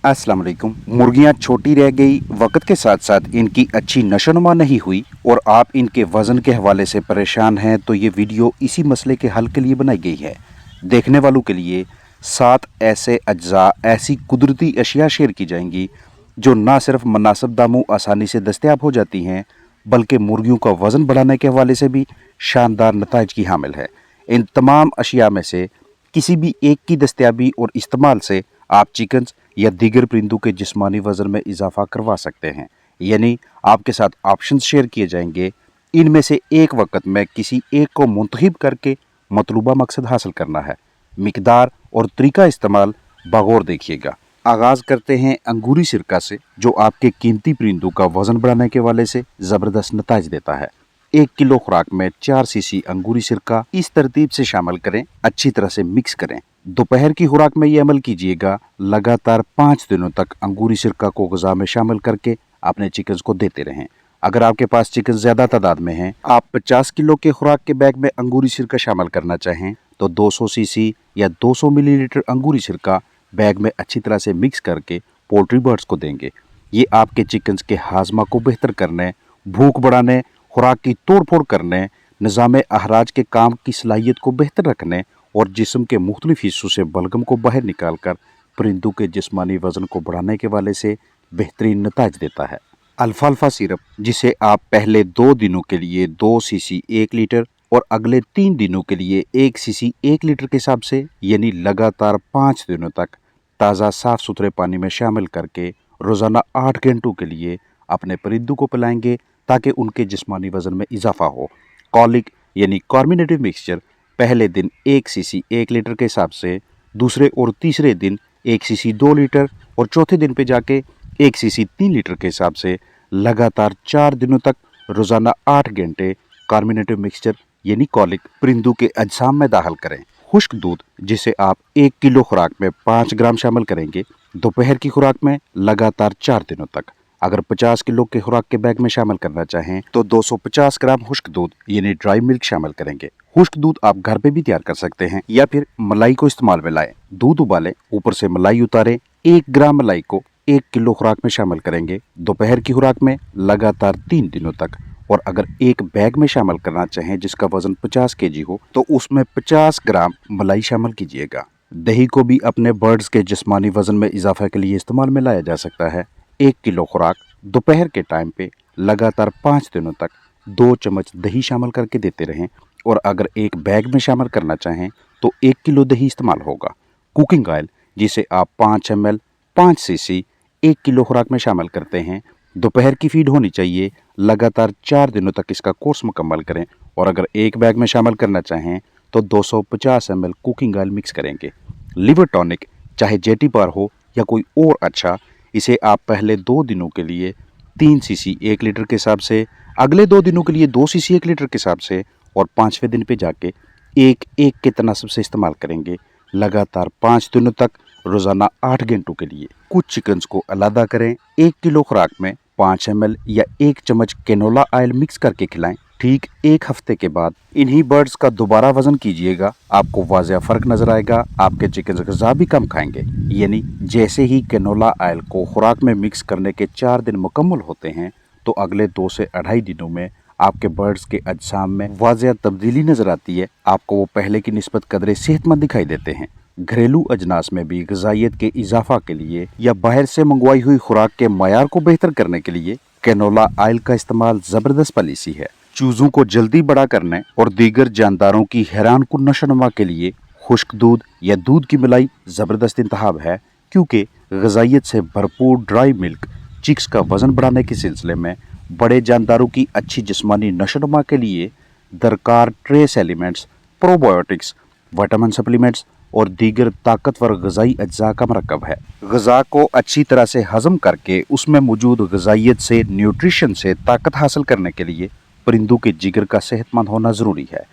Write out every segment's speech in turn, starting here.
अस्सलाम वालेकुम। मुर्गियां छोटी रह गई, वक्त के साथ साथ इनकी अच्छी नशोनुमा नहीं हुई और आप इनके वजन के हवाले से परेशान हैं, तो ये वीडियो इसी मसले के हल के लिए बनाई गई है। देखने वालों के लिए 7 ऐसे अज्जा, ऐसी कुदरती अशिया शेयर की जाएंगी जो ना सिर्फ मुनासिब दामों आसानी से दस्तयाब हो जाती हैं, बल्कि मुर्गियों का वज़न बढ़ाने के हवाले से भी शानदार नताइज की हामिल है। इन तमाम अशिया में से किसी भी एक की दस्तयाबी और इस्तेमाल से आप चिकन्स या दीगर परिंदों के जिस्मानी वज़न में इजाफा करवा सकते हैं। यानी आपके साथ ऑप्शन शेयर किए जाएंगे, इनमें से एक वक्त में किसी एक को मुंतखब करके मतलूबा मकसद हासिल करना है। मिकदार और तरीका इस्तेमाल बगौर देखिएगा। आगाज़ करते हैं अंगूरी सिरका से, जो आपके कीमती परिंदों का वज़न बढ़ाने के वाले से ज़बरदस्त नताइज देता है। 1 किलो खुराक में 4 सीसी अंगूरी सिरका इस तरतीब से शामिल करें, अच्छी तरह से मिक्स करें। दोपहर की खुराक में ये अमल कीजिएगा। लगातार 5 दिनों तक अंगूरी सिरका को ग़िज़ा में शामिल करके अपने चिकन्स को देते रहें। अगर आपके पास चिकन ज़्यादा तादाद में हैं, आप 50 किलो के खुराक के बैग में अंगूरी सिरका शामिल करना चाहें तो 200 सीसी या 200 मिलीलीटर अंगूरी सिरका बैग में अच्छी तरह से मिक्स करके पोल्ट्री बर्ड्स को देंगे। ये आपके चिकन्स के हाजमा को बेहतर करने, भूख बढ़ाने, खुराक की तोड़ फोड़ करने, निज़ाम अहराज के काम की सलाहियत को बेहतर रखने और जिस्म के मुख्तलिफ हिस्सों से बलगम को बाहर निकाल कर परिंदों के जिस्मानी वज़न को बढ़ाने के वाले से बेहतरीन नताइज देता है। अल्फाल्फा सिरप, जिसे आप पहले 2 दिनों के लिए 2 सीसी 1 लीटर और अगले 3 दिनों के लिए 1 सीसी 1 लीटर के हिसाब से, यानी लगातार 5 दिनों तक ताज़ा साफ़ सुथरे पानी में शामिल करके रोज़ाना 8 घंटों के लिए अपने परिंदों को पिलाएंगे ताकि उनके जिस्मानी वज़न में इजाफा हो। कॉलिक यानी कार्मिनेटिव मिक्सचर, पहले दिन 1 सीसी 1 लीटर के हिसाब से, दूसरे और तीसरे दिन 1 सीसी 2 लीटर और चौथे दिन पे जाके 1 सीसी 3 लीटर के हिसाब से लगातार 4 दिनों तक रोज़ाना 8 घंटे कार्मिनेटिव मिक्सचर यानी कॉलिक परिंदों के अजसाम में दाखिल करें। खुश्क दूध, जिसे आप 1 किलो खुराक में 5 ग्राम शामिल करेंगे दोपहर की खुराक में लगातार 4 दिनों तक। अगर 50 किलो के खुराक के बैग में शामिल करना चाहें तो 250 ग्राम खुश्क दूध यानी ड्राई मिल्क शामिल करेंगे। खुश्क दूध आप घर पे भी तैयार कर सकते हैं या फिर मलाई को इस्तेमाल में लाएं। दूध उबालें, ऊपर से मलाई उतारें। 1 ग्राम मलाई को 1 किलो खुराक में शामिल करेंगे दोपहर की खुराक में लगातार 3 दिनों तक। और अगर एक बैग में शामिल करना चाहें जिसका वजन 50 केजी हो तो उसमें 50 ग्राम मलाई शामिल कीजिएगा। दही को भी अपने बर्ड्स के जिस्मानी वजन में इजाफा के लिए इस्तेमाल में लाया जा सकता है। 1 किलो खुराक दोपहर के टाइम पे लगातार 5 दिनों तक 2 चम्मच दही शामिल करके देते रहें। और अगर एक बैग में शामिल करना चाहें तो 1 किलो दही इस्तेमाल होगा। कुकिंग ऑयल, जिसे आप 5 ml 5 सीसी 1 किलो खुराक में शामिल करते हैं, दोपहर की फीड होनी चाहिए। लगातार 4 दिनों तक इसका कोर्स मुकम्मल करें। और अगर एक बैग में शामिल करना चाहें तो 250 ml कुकिंग ऑयल मिक्स करेंगे। लिवर टॉनिक, चाहे जेटी बार हो या कोई और अच्छा, इसे आप पहले 2 दिनों के लिए 3 सीसी 1 लीटर के हिसाब से, अगले 2 दिनों के लिए 2 सीसी 1 लीटर के हिसाब से और 5वें दिन पे जाके 1 के तनासब से इस्तेमाल करेंगे लगातार 5 दिनों तक रोज़ाना 8 घंटों के लिए। कुछ चिकन्स को अलहदा करें। 1 किलो खुराक में 5 ml या 1 चम्मच कैनोला ऑयल मिक्स करके खिलाएं। ठीक 1 हफ्ते के बाद इन्हीं बर्ड्स का दोबारा वजन कीजिएगा, आपको वाज़ेह फ़र्क नज़र आएगा। आपके चिकन ग़िज़ा भी कम खाएंगे। यानी जैसे ही कैनोला ऑयल को खुराक में मिक्स करने के 4 दिन मुकम्मल होते हैं तो अगले 2 से 2.5 दिनों में आपके बर्ड्स के अजसाम में वाज़ेह तब्दीली नज़र आती है। आपको वो पहले की निस्बत कदरे सेहतमंद दिखाई देते हैं। घरेलू अजनास में भी ग़िज़ाइयत के इजाफा के लिए या बाहर से मंगवाई हुई खुराक के मयार को बेहतर करने के लिए कैनोला ऑयल का इस्तेमाल ज़बरदस्त पॉलिसी है। चूज़ों को जल्दी बड़ा करने और दीगर जानदारों की हैरान कुन नशोनुमा के लिए खुश्क दूध या दूध की मलाई ज़बरदस्त इंतखाब है, क्योंकि ग़िज़ाइयत से भरपूर ड्राई मिल्क चिक्स का वज़न बढ़ाने के सिलसिले में बड़े जानदारों की अच्छी जिस्मानी नशोनुमा के लिए दरकार trace elements, probiotics, vitamin supplements और दीगर ताकतवर ग़िज़ाई अज्जा का मरकब है। ग़िज़ा को अच्छी तरह से हज़म करके उसमें मौजूद ग़िज़ाइयत से, न्यूट्रिशन से ताकत हासिल करने के लिए परिंदों के जिगर का सेहतमंद होना ज़रूरी है।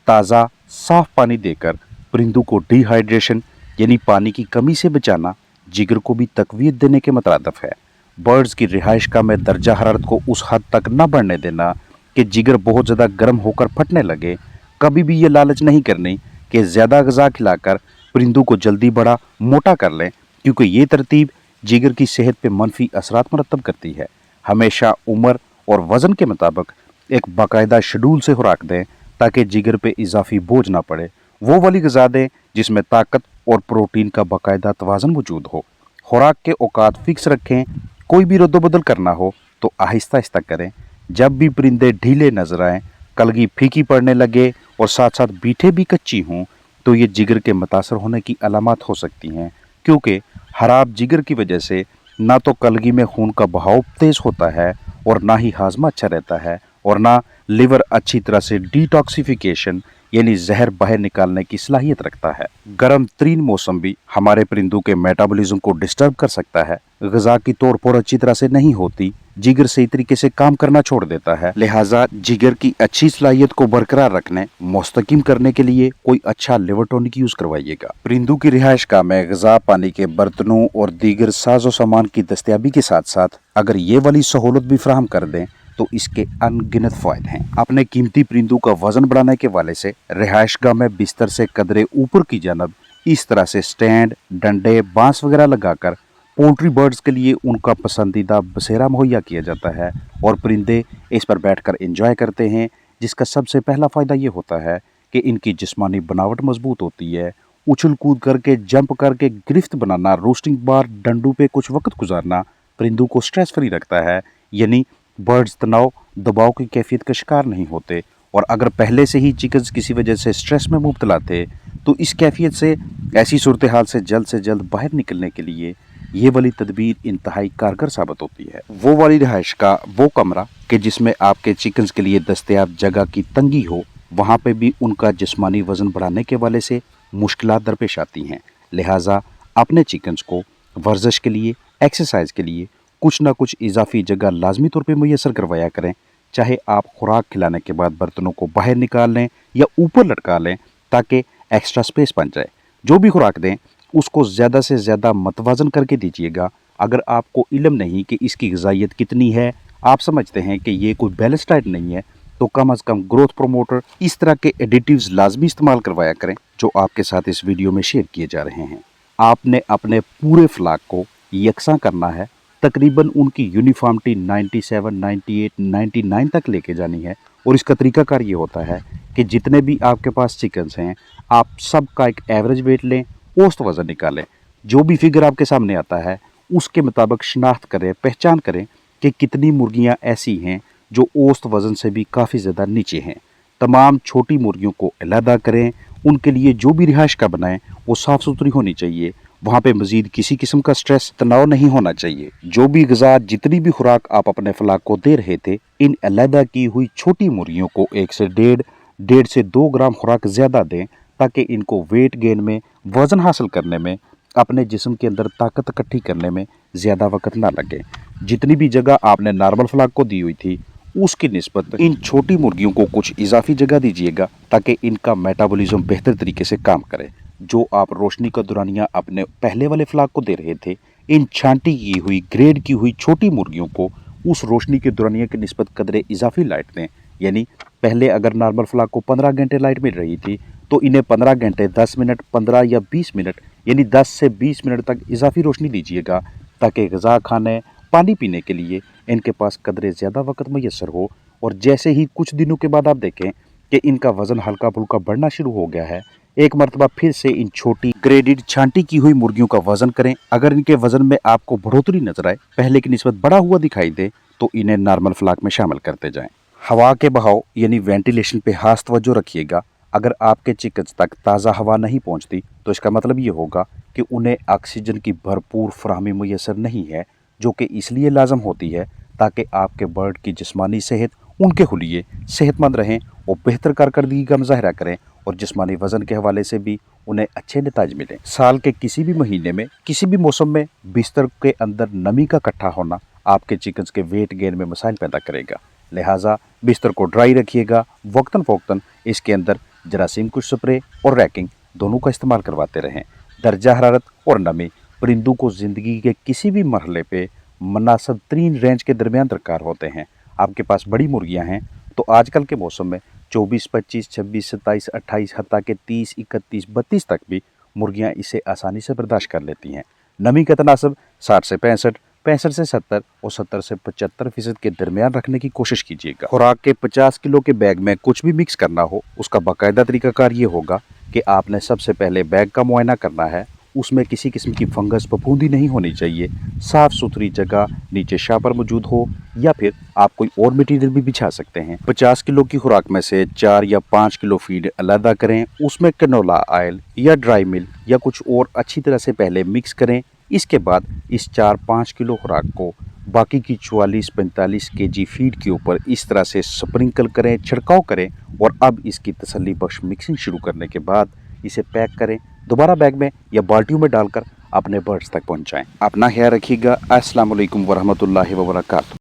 ताज़ा साफ़ पानी देकर परिंदों को डिहाइड्रेशन यानी पानी की कमी से बचाना जिगर को भी तक़वियत देने के मुतरादिफ है। बर्ड्स की रिहाइशगाह में दर्जा हरारत को उस हद तक न बढ़ने देना कि जिगर बहुत ज़्यादा गर्म होकर फटने लगे। कभी भी ये लालच नहीं करनी कि ज़्यादा ग़िज़ा खिलाकर परिंदों को जल्दी बड़ा मोटा कर लें, क्योंकि ये तरतीब जिगर की सेहत पे मनफी असरात मरतब करती है। हमेशा उम्र और वज़न के मुताबिक एक बाकायदा शेड्यूल से खुराक दें ताकि जिगर पे इजाफी बोझ ना पड़े। वो वाली ग़िज़ा दें जिसमें ताकत और प्रोटीन का बाकायदा तवाज़ुन मौजूद हो। खुराक के औकात फिक्स रखें। कोई भी रद्दोबदल करना हो तो आहिस्ता आहिस्ता करें। जब भी परिंदे ढीले नजर आएँ, कलगी फीकी पड़ने लगे और साथ साथ बीठे भी कच्ची हों तो ये जिगर के मुतासर होने की अलामत हो सकती हैं, क्योंकि खराब जिगर की वजह से ना तो कलगी में खून का बहाव तेज़ होता है और ना ही हाजमा अच्छा रहता है और ना लिवर अच्छी तरह से डिटॉक्सिफिकेशन यानी जहर बाहर निकालने की सलाहियत रखता है। गर्म तरीन मौसम भी हमारे परिंदों के मेटाबॉलिज्म को डिस्टर्ब कर सकता है। ग़िज़ा की तौर पर अच्छी तरह से नहीं होती, जिगर सही तरीके से काम करना छोड़ देता है। लिहाजा जिगर की अच्छी सलाहियत को बरकरार रखने मुस्तकिम करने के लिए कोई अच्छा लिवर टॉनिक यूज करवाइएगा। परिंदों की रिहाइश गाह में ग़िज़ा, पानी के बर्तनों और दीगर साजो सामान की दस्तयाबी के साथ साथ अगर ये वाली सहूलत भी फराहम कर दें तो इसके अनगिनत फ़ायदे हैं। अपने कीमती परिंदों का वजन बढ़ाने के वाले से रिहाइश गाह में बिस्तर से कदरे ऊपर की जानब इस तरह से स्टैंड, डंडे, बांस वगैरह लगाकर पोल्ट्री बर्ड्स के लिए उनका पसंदीदा बसेरा मुहैया किया जाता है और परिंदे इस पर बैठकर एंजॉय करते हैं, जिसका सबसे पहला फ़ायदा ये होता है कि इनकी जिस्मानी बनावट मजबूत होती है। उछल कूद करके, जंप करके गिरफ्त बनाना, रोस्टिंग बार डंडू पे कुछ वक्त गुजारना परिंदों को स्ट्रेस फ्री रखता है, यानी बर्ड्स तनाव दबाव की कैफियत का शिकार नहीं होते। और अगर पहले से ही चिकन्स किसी वजह से स्ट्रेस में मुब्तला थे तो इस कैफियत से ऐसी सूरत हाल से जल्द बाहर निकलने के लिए ये वाली तदबीर इंतहाई कारगर साबित होती है। वो वाली रिहाइश का वो कमरा कि जिसमें आपके चिकन्स के लिए दस्तयाब जगह की तंगी हो, वहाँ पे भी उनका जिस्मानी वज़न बढ़ाने के वाले से मुश्किलात दरपेश आती हैं। लिहाजा अपने चिकन्स को वर्जिश के लिए, एक्सरसाइज के लिए कुछ ना कुछ इजाफी जगह लाजमी तौर पे मुयस्सर करवाया करें। चाहे आप खुराक खिलाने के बाद बर्तनों को बाहर निकाल लें या ऊपर लटका लें ताकि एक्स्ट्रा स्पेस बन जाए। जो भी खुराक दें उसको ज़्यादा से ज़्यादा मतवाजन करके दीजिएगा। अगर आपको इल्म नहीं कि इसकी ग़िज़ाइयत कितनी है, आप समझते हैं कि ये कोई बैलेंस डाइट नहीं है, तो कम अज़ कम ग्रोथ प्रोमोटर इस तरह के एडिटिव्स लाजमी इस्तेमाल करवाया करें जो आपके साथ इस वीडियो में शेयर किए जा रहे हैं। आपने अपने पूरे फ्लाक को यकसा करना है, तकरीबन उनकी यूनिफॉर्मिटी 97, 98, 99 तक लेके जानी है। और इसका तरीकाकार ये होता है कि जितने भी आपके पास चिकन्स हैं, आप सब का एक एवरेज वेट लें, औसत वज़न निकालें। जो भी फिगर आपके सामने आता है उसके मुताबिक शनाख्त करें, पहचान करें कि कितनी मुर्गियां ऐसी हैं जो औसत वज़न से भी काफ़ी ज़्यादा नीचे हैं। तमाम छोटी मुर्गियों को अलहदा करें। उनके लिए जो भी रिहाइश का बनाएं वो साफ़ सुथरी होनी चाहिए। वहाँ पे मज़ीद किसी किस्म का स्ट्रेस, तनाव नहीं होना चाहिए। जो भी ग़िज़ा, जितनी भी खुराक आप अपने फ्लाक को दे रहे थे, इन अलहदा की हुई छोटी मुर्गियों को 1 से 1.5 से 2 ग्राम खुराक ज़्यादा दें ताकि इनको वेट गेन में, वज़न हासिल करने में, अपने जिस्म के अंदर ताकत इकट्ठी करने में ज़्यादा वक्त ना लगे। जितनी भी जगह आपने नॉर्मल फ्लाक को दी हुई थी उसकी निस्बत इन छोटी मुर्गियों को कुछ इजाफी जगह दीजिएगा ताकि इनका मेटाबॉलिज्म बेहतर तरीके से काम करे। जो आप रोशनी का दुरानिया अपने पहले वाले फ्लाक को दे रहे थे, इन छांटी की हुई, ग्रेड की हुई छोटी मुर्गियों को उस रोशनी के दुरानिया की निस्बत कदरे इजाफी लाइट दें। यानी पहले अगर नॉर्मल फ्लाक को 15 घंटे लाइट मिल रही थी तो इन्हें 15 घंटे 10 मिनट, 15 या 20 मिनट यानी 10 से 20 मिनट तक इजाफी रोशनी दीजिएगा ताकि ग़िज़ा खाने, पानी पीने के लिए इनके पास कदरे ज़्यादा वक्त मैसर हो। और जैसे ही कुछ दिनों के बाद आप देखें कि इनका वज़न हल्का फुल्का बढ़ना शुरू हो गया है, एक मरतबा फिर से इन छोटी ग्रेडेड छांटी की हुई मुर्गियों का वज़न करें। अगर इनके वज़न में आपको बढ़ोतरी नजर आए, पहले की निस्बत बड़ा हुआ दिखाई दे, तो इन्हें नॉर्मल फ्लाक में शामिल करते जाएं। हवा के बहाव यानी वेंटिलेशन पे खास तवज्जो रखिएगा। अगर आपके चिकन्स तक ताज़ा हवा नहीं पहुंचती तो इसका मतलब ये होगा कि उन्हें ऑक्सीजन की भरपूर फराहमी मुयसर नहीं है, जो कि इसलिए लाजम होती है ताकि आपके बर्ड की जिस्मानी सेहत उनके हुलिये सेहतमंद रहें और बेहतर कारकर्दगी का मुजाहरा करें और जिस्मानी वज़न के हवाले से भी उन्हें अच्छे नताज मिलें। साल के किसी भी महीने में, किसी भी मौसम में बिस्तर के अंदर नमी का इकट्ठा होना आपके चिकन्स के वेट गेन में मसाइल पैदा करेगा। लिहाजा बिस्तर को ड्राई रखिएगा। वक्तन फ़ौक्तन इसके अंदर जरासीम कुश स्प्रे और रैकिंग दोनों का इस्तेमाल करवाते रहें। दर्जा हरारत और नमी परिंदों को ज़िंदगी के किसी भी मरहले पे मुनासिब तरीन रेंज के दरमियान दरकार होते हैं। आपके पास बड़ी मुर्गियां हैं तो आजकल के मौसम में 24, 25, 26, 27, 28 हत्ता के 30, 31, 32 तक भी मुर्गियां इसे आसानी से बर्दाश्त कर लेती हैं। नमी का तनासब 60 से 65, 65 से 70 और 70 से 75% के दरमियान रखने की कोशिश कीजिएगा। खुराक के 50 किलो के बैग में कुछ भी मिक्स करना हो, उसका बाकायदा तरीकाकार ये होगा कि आपने सबसे पहले बैग का मुआयना करना है। उसमें किसी किस्म की फंगस फफूंदी नहीं होनी चाहिए। साफ सुथरी जगह, नीचे शापर मौजूद हो या फिर आप कोई और मटेरियल भी बिछा सकते हैं। 50 किलो की खुराक में से 4 या 5 किलो फीड अलहदा करें। उसमें कैनोला ऑयल या ड्राई मिल्क या कुछ और अच्छी तरह से पहले मिक्स करें। इसके बाद इस 4-5 किलो खुराक को बाकी की 44-45 केजी फीड के ऊपर इस तरह से स्प्रिंकल करें, छिड़काव करें और अब इसकी तसल्ली बख्श मिक्सिंग शुरू करने के बाद इसे पैक करें। दोबारा बैग में या बाल्टियों में डालकर अपने बर्ड्स तक पहुंचाएं। अपना ख्याल रखिएगा। अस्सलाम वालेकुम वरहमतुल्लाहि वबरकातुहू।